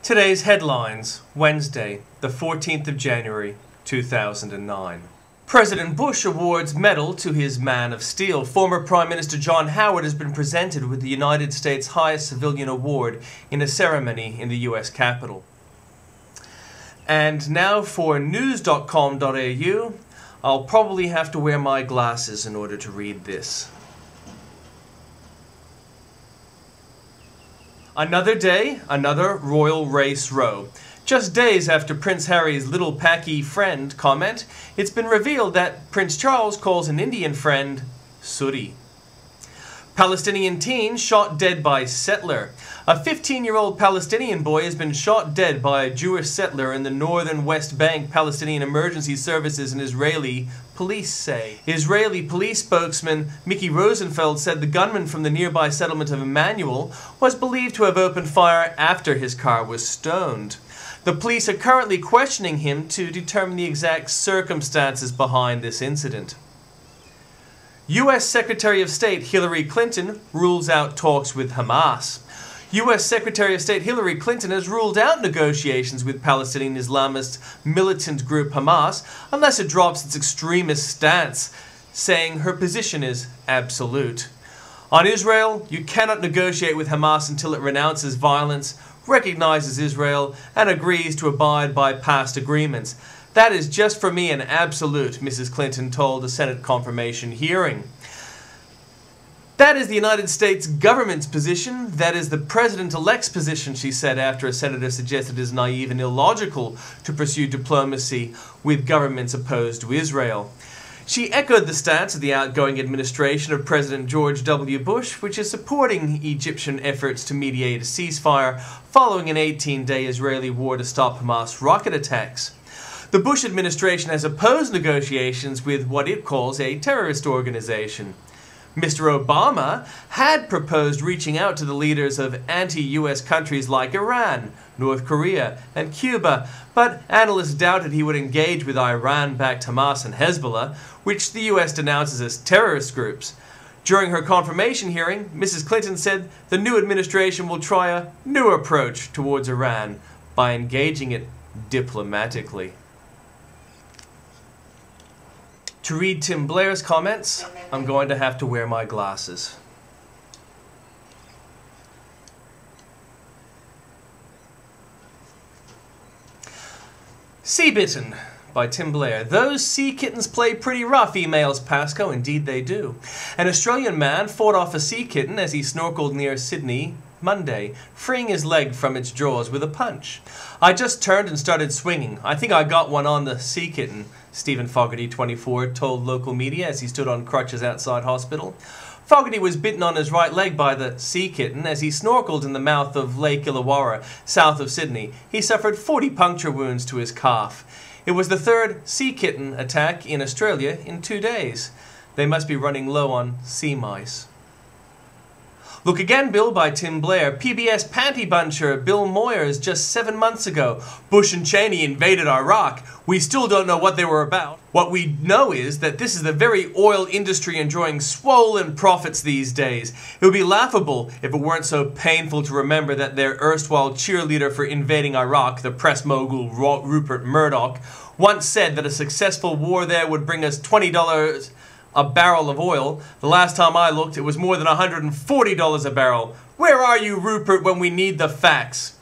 Today's headlines, Wednesday, the 14th of January, 2009. President Bush awards medal to his man of steel. Former Prime Minister John Howard has been presented with the United States' highest civilian award in a ceremony in the U.S. Capitol. And now for news.com.au. I'll probably have to wear my glasses in order to read this. Another day, another royal race row. Just days after Prince Harry's little packy friend comment, it's been revealed that Prince Charles calls an Indian friend sooty. Palestinian teen shot dead by settler. A 15-year-old Palestinian boy has been shot dead by a Jewish settler in the northern West Bank. Palestinian Emergency Services and Israeli police say. Israeli police spokesman Mickey Rosenfeld said the gunman from the nearby settlement of Emmanuel was believed to have opened fire after his car was stoned. The police are currently questioning him to determine the exact circumstances behind this incident. U.S. Secretary of State Hillary Clinton rules out talks with Hamas. U.S. Secretary of State Hillary Clinton has ruled out negotiations with Palestinian Islamist militant group Hamas unless it drops its extremist stance, saying her position is absolute. On Israel, you cannot negotiate with Hamas until it renounces violence, recognizes Israel, and agrees to abide by past agreements. That is just for me an absolute, Mrs. Clinton told a Senate confirmation hearing. That is the United States government's position. That is the president-elect's position, she said after a senator suggested it is naive and illogical to pursue diplomacy with governments opposed to Israel. She echoed the stance of the outgoing administration of President George W. Bush, which is supporting Egyptian efforts to mediate a ceasefire following an 18-day Israeli war to stop Hamas rocket attacks. The Bush administration has opposed negotiations with what it calls a terrorist organization. Mr. Obama had proposed reaching out to the leaders of anti-US countries like Iran, North Korea, and Cuba, but analysts doubted he would engage with Iran-backed Hamas and Hezbollah, which the US denounces as terrorist groups. During her confirmation hearing, Mrs. Clinton said the new administration will try a new approach towards Iran by engaging it diplomatically. To read Tim Blair's comments, I'm going to have to wear my glasses. Sea Bitten by Tim Blair. Those sea kittens play pretty rough, emails Pasco. Indeed they do. An Australian man fought off a sea kitten as he snorkeled near Sydney Monday, freeing his leg from its jaws with a punch. I just turned and started swinging. I think I got one on the sea kitten, Stephen Fogarty, 24, told local media as he stood on crutches outside hospital. Fogarty was bitten on his right leg by the sea kitten as he snorkeled in the mouth of Lake Illawarra, south of Sydney. He suffered 40 puncture wounds to his calf. It was the third sea kitten attack in Australia in 2 days. They must be running low on sea mice. Look Again, Bill by Tim Blair. PBS panty buncher Bill Moyers just 7 months ago. Bush and Cheney invaded Iraq. We still don't know what they were about. What we know is that this is the very oil industry enjoying swollen profits these days. It would be laughable if it weren't so painful to remember that their erstwhile cheerleader for invading Iraq, the press mogul Rupert Murdoch, once said that a successful war there would bring us $20 a barrel of oil. The last time I looked, it was more than $140 a barrel. Where are you, Rupert, when we need the facts?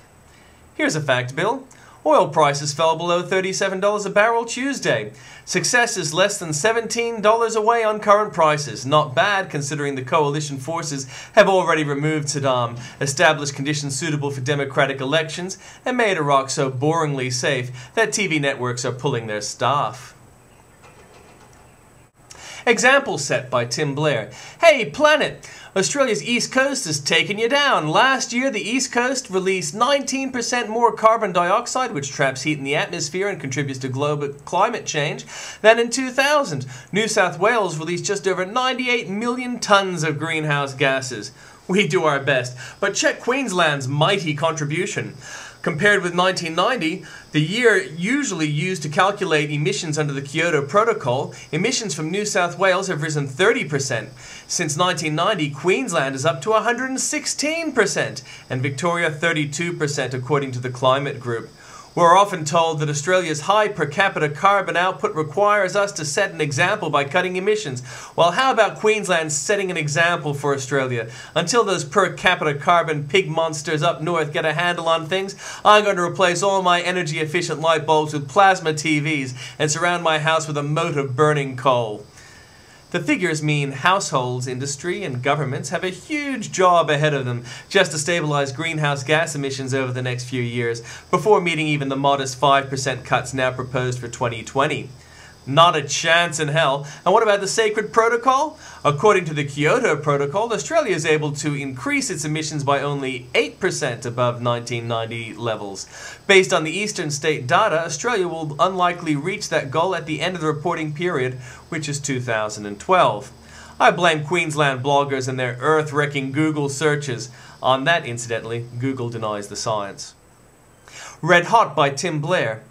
Here's a fact, Bill. Oil prices fell below $37 a barrel Tuesday. Success is less than $17 away on current prices. Not bad, considering the coalition forces have already removed Saddam, established conditions suitable for democratic elections, and made Iraq so boringly safe that TV networks are pulling their staff. Example set by Tim Blair. Hey, planet! Australia's East Coast has taken you down. Last year, the East Coast released 19% more carbon dioxide, which traps heat in the atmosphere and contributes to global climate change, than in 2000. New South Wales released just over 98 million tons of greenhouse gases. We do our best, but check Queensland's mighty contribution. Compared with 1990, the year usually used to calculate emissions under the Kyoto Protocol, emissions from New South Wales have risen 30%. Since 1990, Queensland is up to 116%, and Victoria 32%, according to the Climate Group. We're often told that Australia's high per capita carbon output requires us to set an example by cutting emissions. Well, how about Queensland setting an example for Australia? Until those per capita carbon pig monsters up north get a handle on things, I'm going to replace all my energy efficient light bulbs with plasma TVs and surround my house with a moat of burning coal. The figures mean households, industry, and governments have a huge job ahead of them just to stabilize greenhouse gas emissions over the next few years, before meeting even the modest 5% cuts now proposed for 2020. Not a chance in hell. And what about the sacred protocol? According to the Kyoto Protocol, Australia is able to increase its emissions by only 8% above 1990 levels. Based on the eastern state data, Australia will unlikely reach that goal at the end of the reporting period, which is 2012. I blame Queensland bloggers and their earth-wrecking Google searches. On that, incidentally, Google denies the science. Red Hot by Tim Blair.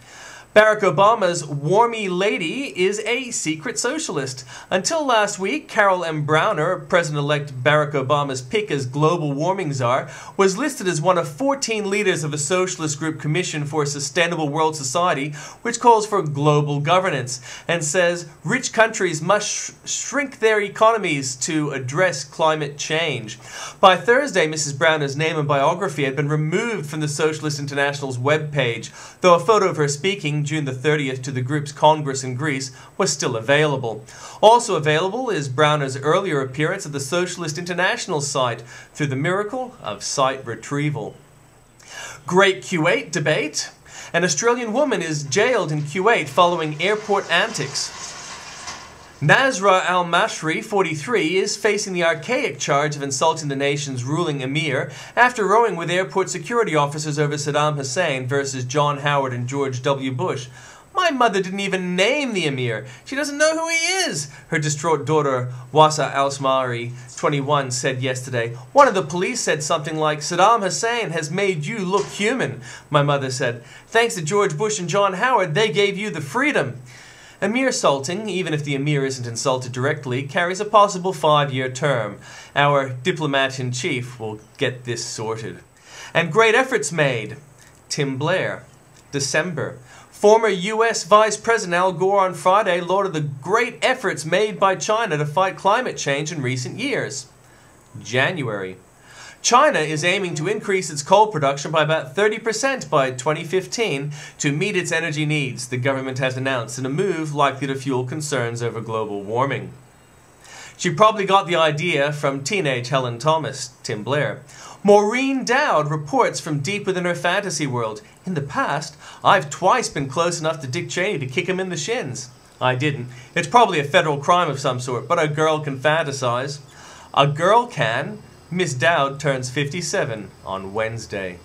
Barack Obama's warmy lady is a secret socialist. Until last week, Carol M. Browner, President-elect Barack Obama's pick as global warming czar, was listed as one of 14 leaders of a socialist group Commission for a Sustainable World Society, which calls for global governance and says rich countries must shrink their economies to address climate change. By Thursday, Mrs. Browner's name and biography had been removed from the Socialist International's webpage, though a photo of her speaking June the 30th to the group's Congress in Greece was still available. Also available is Browner's earlier appearance at the Socialist International site through the miracle of site retrieval. Great Kuwait debate. An Australian woman is jailed in Kuwait following airport antics. Nasra al-Mashri, 43, is facing the archaic charge of insulting the nation's ruling emir after rowing with airport security officers over Saddam Hussein versus John Howard and George W. Bush. My mother didn't even name the emir. She doesn't know who he is, her distraught daughter, Wasa al-Smari, 21, said yesterday. One of the police said something like, Saddam Hussein has made you look human. My mother said, thanks to George Bush and John Howard, they gave you the freedom. Emir-salting, even if the emir isn't insulted directly, carries a possible 5-year term. Our diplomat-in-chief will get this sorted. And great efforts made. Tim Blair. December. Former U.S. Vice President Al Gore on Friday lauded the great efforts made by China to fight climate change in recent years. January. China is aiming to increase its coal production by about 30% by 2015 to meet its energy needs, the government has announced, in a move likely to fuel concerns over global warming. She probably got the idea from teenage Helen Thomas, Tim Blair. Maureen Dowd reports from deep within her fantasy world. In the past, I've twice been close enough to Dick Cheney to kick him in the shins. I didn't. It's probably a federal crime of some sort, but a girl can fantasize. A girl can. Miss Dowd turns 57 on Wednesday.